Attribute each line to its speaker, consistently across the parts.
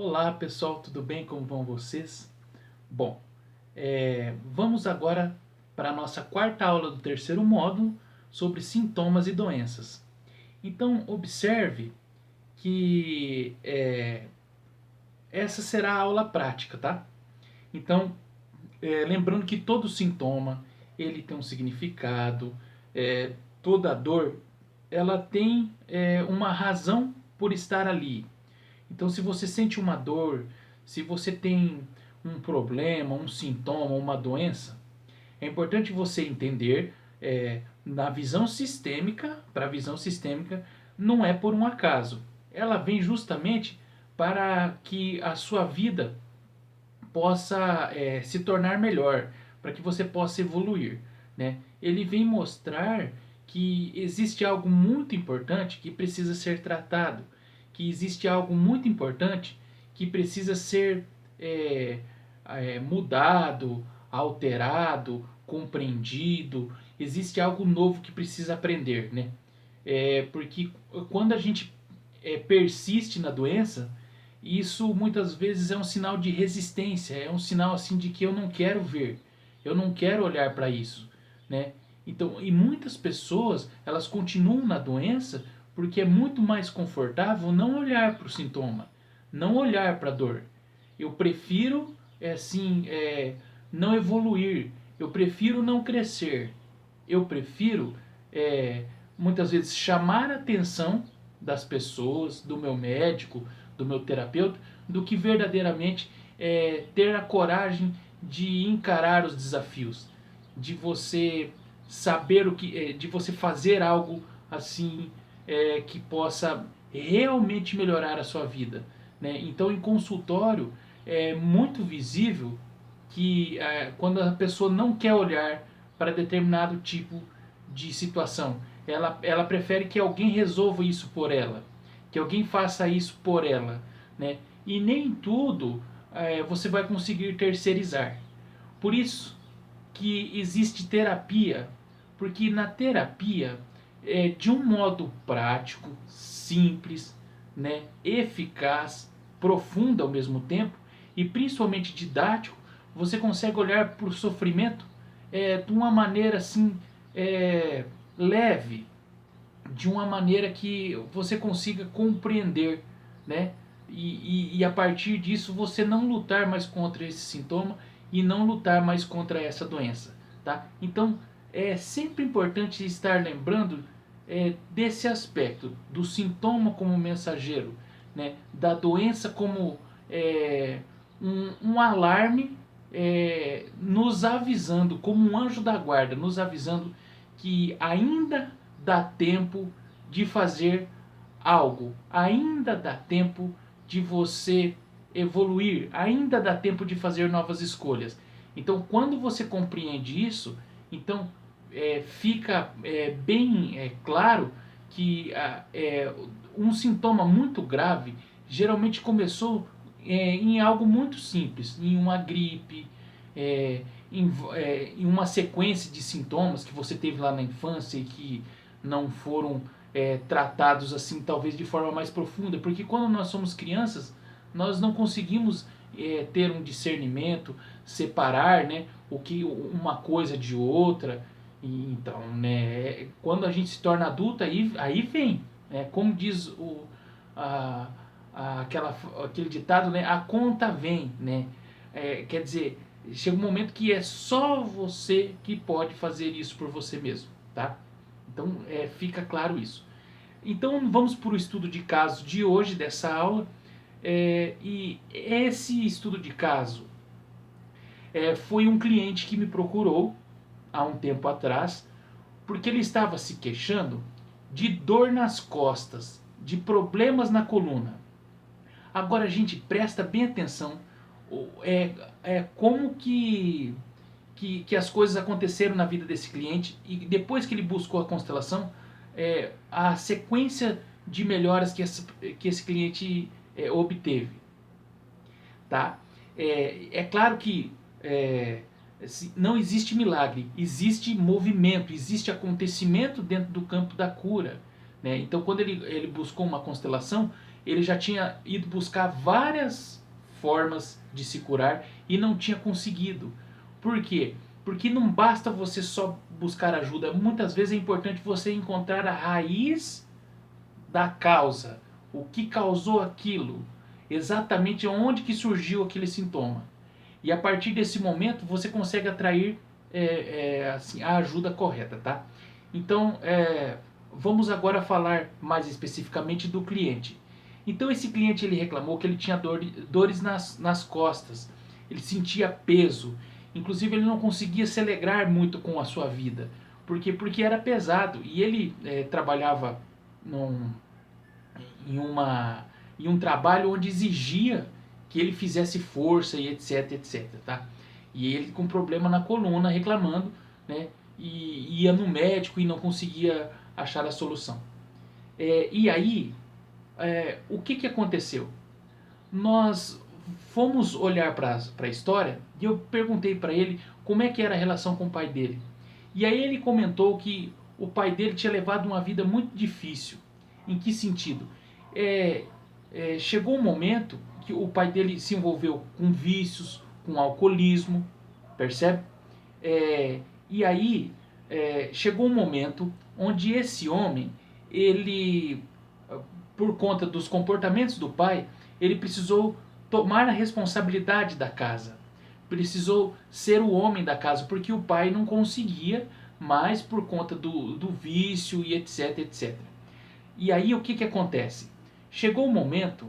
Speaker 1: Olá pessoal, tudo bem? Como vão vocês? Bom, vamos agora para a nossa quarta aula do terceiro módulo sobre sintomas e doenças. Então, observe que essa será a aula prática, tá? Então, lembrando que todo sintoma ele tem um significado, toda dor ela tem uma razão por estar ali. Então, se você sente uma dor, se você tem um problema, um sintoma, uma doença, é importante você entender na visão sistêmica, para a visão sistêmica, não é por um acaso. Ela vem justamente para que a sua vida possa se tornar melhor, para que você possa evoluir. Né? Ele vem mostrar que existe algo muito importante que precisa ser tratado, que existe algo muito importante que precisa ser mudado, alterado, compreendido. Existe algo novo que precisa aprender, né? Porque quando a gente persiste na doença, isso muitas vezes é um sinal de resistência, é um sinal assim de que eu não quero ver, eu não quero olhar para isso, né? Então, e muitas pessoas, elas continuam na doença porque é muito mais confortável não olhar para o sintoma, não olhar para a dor. Eu prefiro não evoluir, eu prefiro não crescer, eu prefiro é, muitas vezes chamar a atenção das pessoas, do meu médico, do meu terapeuta, do que verdadeiramente ter a coragem de encarar os desafios, de você saber de você fazer algo assim que possa realmente melhorar a sua vida, né? Então, em consultório é muito visível que quando a pessoa não quer olhar para determinado tipo de situação, ela prefere que alguém resolva isso por ela, que alguém faça isso por ela, né? E nem tudo você vai conseguir terceirizar. Por isso que existe terapia, porque na terapia de um modo prático, simples, né, eficaz, profundo ao mesmo tempo e principalmente didático, você consegue olhar para o sofrimento de uma maneira assim leve, de uma maneira que você consiga compreender, né? E a partir disso você não lutar mais contra esse sintoma e não lutar mais contra essa doença, tá? Então é sempre importante estar lembrando desse aspecto do sintoma como mensageiro, né? Da doença como um alarme nos avisando, como um anjo da guarda, nos avisando que ainda dá tempo de fazer algo, ainda dá tempo de você evoluir, ainda dá tempo de fazer novas escolhas. Então, quando você compreende isso, então fica bem claro que um sintoma muito grave geralmente começou em algo muito simples, em uma gripe, em uma sequência de sintomas que você teve lá na infância e que não foram tratados assim talvez de forma mais profunda, porque quando nós somos crianças nós não conseguimos ter um discernimento, separar, né, o que uma coisa de outra. E, então, né, quando a gente se torna adulta aí vem, né, como diz a, aquele ditado, né, a conta vem, né, quer dizer, chega um momento que é só você que pode fazer isso por você mesmo, tá? Então fica claro isso. Então vamos para o estudo de caso de hoje, dessa aula. E esse estudo de caso foi um cliente que me procurou há um tempo atrás, porque ele estava se queixando de dor nas costas, de problemas na coluna. Agora, gente, presta bem atenção como que as coisas aconteceram na vida desse cliente e depois que ele buscou a constelação, a sequência de melhoras que esse cliente obteve. Tá? Claro que não existe milagre, existe movimento, existe acontecimento dentro do campo da cura. Né? Então, quando ele buscou uma constelação, ele já tinha ido buscar várias formas de se curar e não tinha conseguido. Por quê? Porque não basta você só buscar ajuda. Muitas vezes é importante você encontrar a raiz da causa. O que causou aquilo. Exatamente onde que surgiu aquele sintoma. E a partir desse momento você consegue atrair assim, a ajuda correta, tá? Então, vamos agora falar mais especificamente do cliente. Então esse cliente ele reclamou que ele tinha dores nas costas, ele sentia peso, inclusive ele não conseguia se alegrar muito com a sua vida. Por quê? Porque era pesado e ele trabalhava num, em, uma, em um trabalho onde exigia que ele fizesse força e etc, etc, tá? E ele com problema na coluna, reclamando, né? E ia no médico e não conseguia achar a solução. E aí, o que aconteceu? Nós fomos olhar para a história e eu perguntei para ele como é que era a relação com o pai dele. E aí ele comentou que o pai dele tinha levado uma vida muito difícil. Em que sentido? Chegou um momento que o pai dele se envolveu com vícios, com alcoolismo, percebe? E aí chegou um momento onde esse homem, ele, por conta dos comportamentos do pai, ele precisou tomar a responsabilidade da casa. Precisou ser o homem da casa, porque o pai não conseguia mais por conta do vício e etc, etc. E aí o que acontece? Chegou um momento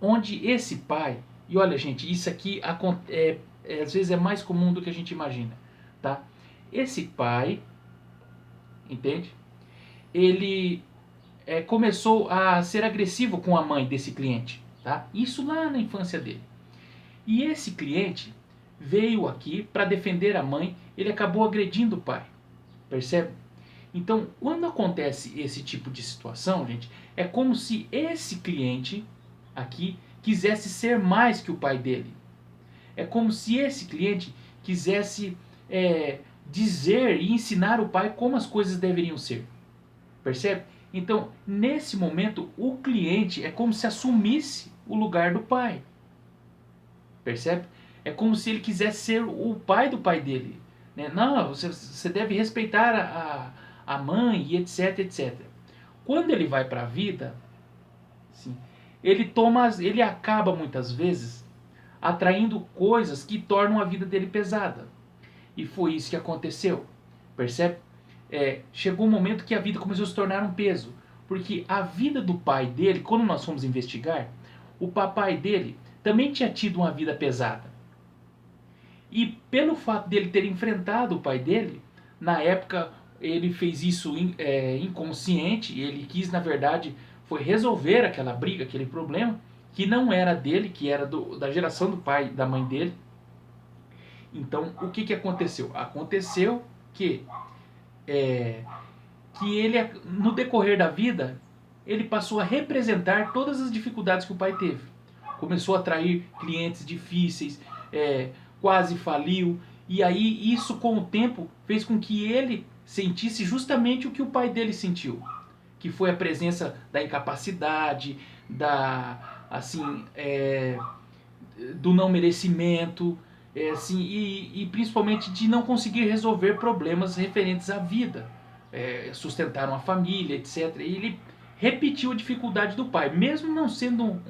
Speaker 1: onde esse pai, e olha gente, isso aqui às vezes é mais comum do que a gente imagina, tá? Esse pai, entende? Ele começou a ser agressivo com a mãe desse cliente, tá? Isso lá na infância dele. E esse cliente veio aqui para defender a mãe, ele acabou agredindo o pai, percebe? Então, quando acontece esse tipo de situação, gente, é como se esse cliente aqui quisesse ser mais que o pai dele. É como se esse cliente quisesse dizer e ensinar o pai como as coisas deveriam ser. Percebe? Então, nesse momento, o cliente é como se assumisse o lugar do pai. Percebe? É como se ele quisesse ser o pai do pai dele. Né? Não, você deve respeitar a mãe e etc, etc. Quando ele vai para a vida, sim, ele acaba muitas vezes atraindo coisas que tornam a vida dele pesada. E foi isso que aconteceu. Percebe? Chegou um momento que a vida começou a se tornar um peso. Porque a vida do pai dele, quando nós fomos investigar, o papai dele também tinha tido uma vida pesada. E pelo fato dele ter enfrentado o pai dele, na época ele fez isso inconsciente, ele quis, na verdade, foi resolver aquela briga, aquele problema, que não era dele, que era da geração do pai e da mãe dele. Então, o que aconteceu? Aconteceu que ele, no decorrer da vida, ele passou a representar todas as dificuldades que o pai teve. Começou a atrair clientes difíceis, quase faliu, e aí isso com o tempo fez com que ele sentisse justamente o que o pai dele sentiu, que foi a presença da incapacidade, do não merecimento, assim, e principalmente de não conseguir resolver problemas referentes à vida, sustentar uma família, etc. E ele repetiu a dificuldade do pai, mesmo não sendo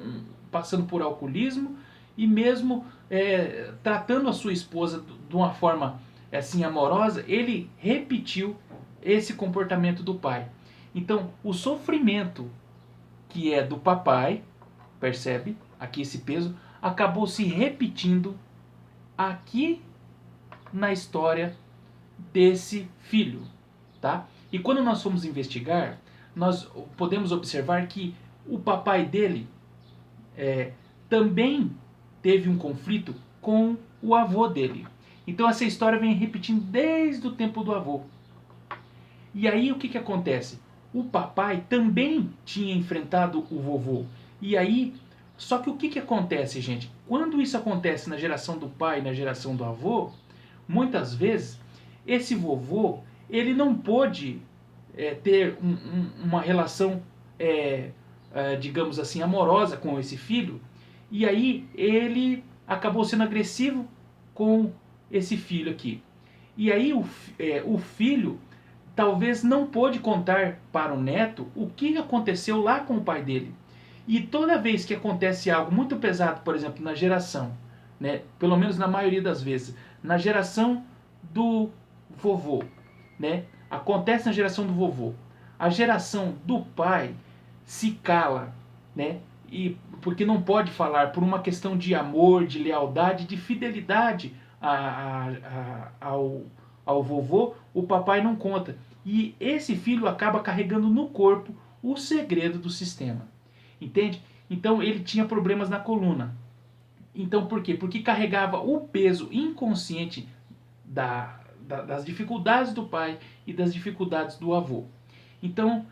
Speaker 1: passando por alcoolismo e mesmo tratando a sua esposa de uma forma assim amorosa, ele repetiu esse comportamento do pai. Então, o sofrimento que é do papai, percebe? Aqui esse peso acabou se repetindo aqui na história desse filho, tá? E quando nós fomos investigar, nós podemos observar que o papai dele também teve um conflito com o avô dele. Então essa história vem repetindo desde o tempo do avô. E aí o que acontece? O papai também tinha enfrentado o vovô. E aí, só que o que acontece, gente? Quando isso acontece na geração do pai e na geração do avô, muitas vezes esse vovô ele não pôde ter uma relação digamos assim, amorosa com esse filho, e aí ele acabou sendo agressivo com esse filho aqui. E aí o filho talvez não pôde contar para o neto o que aconteceu lá com o pai dele. E toda vez que acontece algo muito pesado, por exemplo, na geração, né, pelo menos na maioria das vezes, na geração do vovô, né, acontece na geração do vovô, a geração do pai se cala, né, e porque não pode falar por uma questão de amor, de lealdade, de fidelidade ao vovô, o papai não conta. E esse filho acaba carregando no corpo o segredo do sistema. Entende? Então ele tinha problemas na coluna. Então por quê? Porque carregava o peso inconsciente das dificuldades do pai e das dificuldades do avô. Então,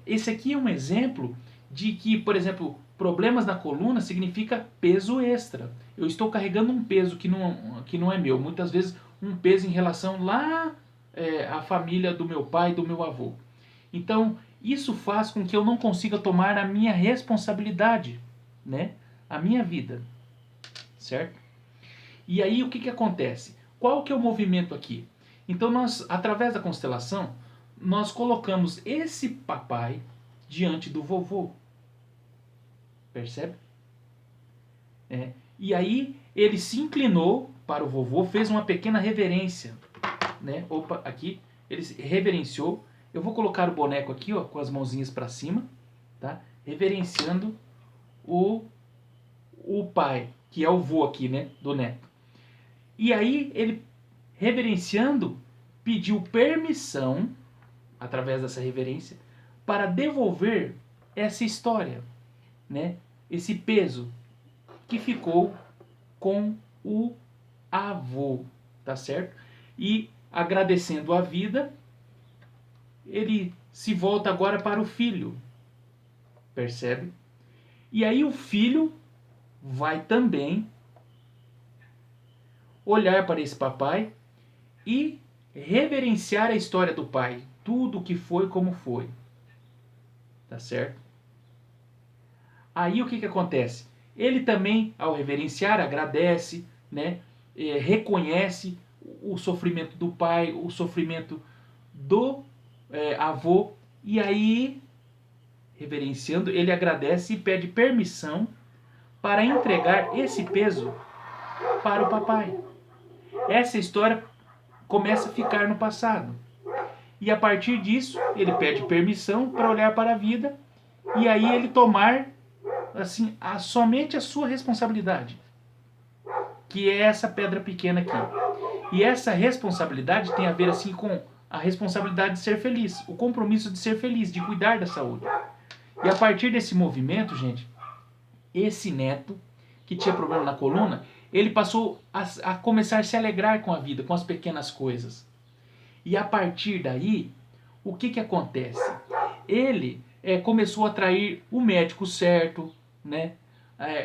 Speaker 1: esse aqui é um exemplo de que, por exemplo, problemas na coluna significa peso extra. Eu estou carregando um peso que não é meu. Muitas vezes um peso em relação lá à família do meu pai e do meu avô. Então, isso faz com que eu não consiga tomar a minha responsabilidade, né? A minha vida, certo? E aí o que acontece? Qual que é o movimento aqui? Então nós, através da constelação, nós colocamos esse papai diante do vovô. Percebe? E aí ele se inclinou para o vovô, fez uma pequena reverência, né? Opa, aqui ele reverenciou. Eu vou colocar o boneco aqui, ó, com as mãozinhas para cima, tá? Reverenciando o pai, que é o vô aqui, né, do neto. E aí ele, reverenciando, pediu permissão, através dessa reverência, para devolver essa história, né? Esse peso que ficou com o avô, tá certo? E agradecendo a vida, ele se volta agora para o filho, percebe? E aí o filho vai também olhar para esse papai e reverenciar a história do pai, tudo o que foi como foi, tá certo? Aí o que acontece? Ele também, ao reverenciar, agradece, né? Reconhece o sofrimento do pai, o sofrimento do avô, e aí, reverenciando, ele agradece e pede permissão para entregar esse peso para o papai. Essa história começa a ficar no passado. E a partir disso, ele pede permissão para olhar para a vida e aí ele tomar assim, somente a sua responsabilidade, que é essa pedra pequena aqui. E essa responsabilidade tem a ver assim com a responsabilidade de ser feliz, o compromisso de ser feliz, de cuidar da saúde. E a partir desse movimento, gente, esse neto que tinha problema na coluna, ele passou a começar a se alegrar com a vida, com as pequenas coisas. E a partir daí, o que acontece? Ele começou a atrair o médico certo, né?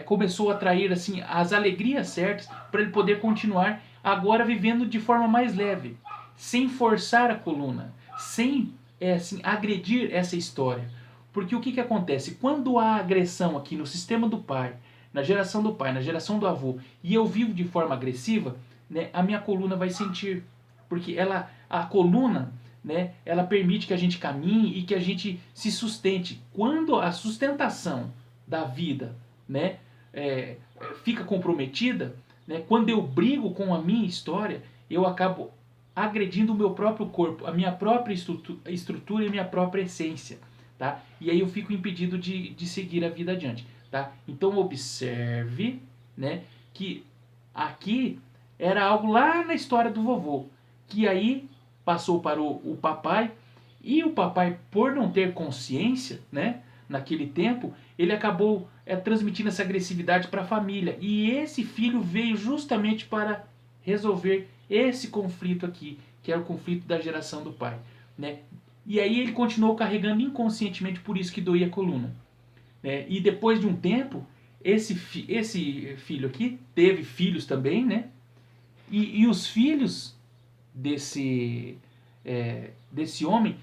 Speaker 1: Começou a atrair assim, as alegrias certas para ele poder continuar agora vivendo de forma mais leve, sem forçar a coluna, sem assim, agredir essa história. Porque o que acontece? Quando há agressão aqui no sistema do pai, na geração do pai, na geração do avô, e eu vivo de forma agressiva, né, a minha coluna vai sentir. Porque a coluna, né, ela permite que a gente caminhe e que a gente se sustente. Quando a sustentação da vida, né, fica comprometida, né, quando eu brigo com a minha história, eu acabo agredindo o meu próprio corpo, a minha própria estrutura e a minha própria essência. Tá? E aí eu fico impedido de seguir a vida adiante. Tá? Então observe, né, que aqui era algo lá na história do vovô, que aí passou para o papai, e o papai, por não ter consciência, né, naquele tempo, ele acabou transmitindo essa agressividade para a família. E esse filho veio justamente para resolver esse conflito aqui, que é o conflito da geração do pai. Né? E aí ele continuou carregando inconscientemente, por isso que doía a coluna. Né? E depois de um tempo, esse filho aqui teve filhos também, né? E os filhos desse homem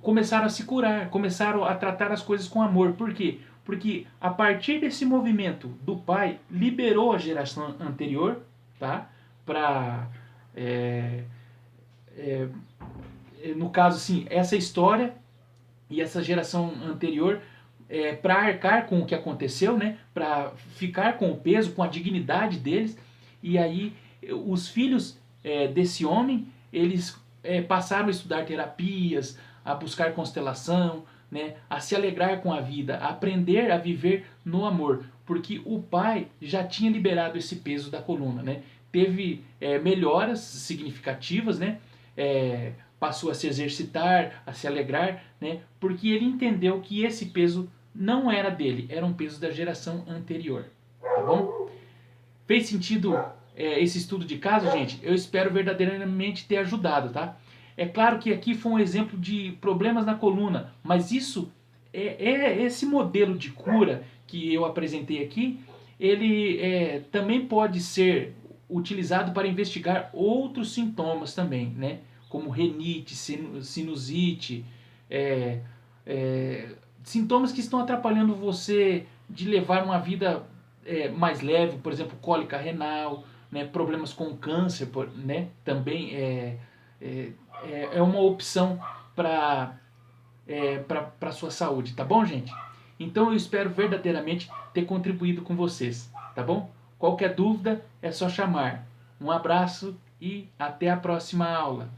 Speaker 1: começaram a se curar, começaram a tratar as coisas com amor. Por quê? Porque a partir desse movimento do pai, liberou a geração anterior, tá? Para, é, no caso, assim, essa história e essa geração anterior, para arcar com o que aconteceu, né? Para ficar com o peso, com a dignidade deles. E aí os filhos desse homem, eles passaram a estudar terapias, a buscar constelação, né? A se alegrar com a vida, a aprender a viver no amor, porque o pai já tinha liberado esse peso da coluna, né? Teve melhoras significativas, né? Passou a se exercitar, a se alegrar, né? Porque ele entendeu que esse peso não era dele, era um peso da geração anterior, tá bom? Fez sentido esse estudo de caso, gente? Eu espero verdadeiramente ter ajudado, tá? É claro que aqui foi um exemplo de problemas na coluna, mas isso esse modelo de cura que eu apresentei aqui, ele também pode ser utilizado para investigar outros sintomas também, né? Como renite, sinusite, é, sintomas que estão atrapalhando você de levar uma vida mais leve, por exemplo, cólica renal, né, problemas com câncer, né, também é uma opção para a sua saúde, tá bom, gente? Então eu espero verdadeiramente ter contribuído com vocês, tá bom? Qualquer dúvida é só chamar. Um abraço e até a próxima aula.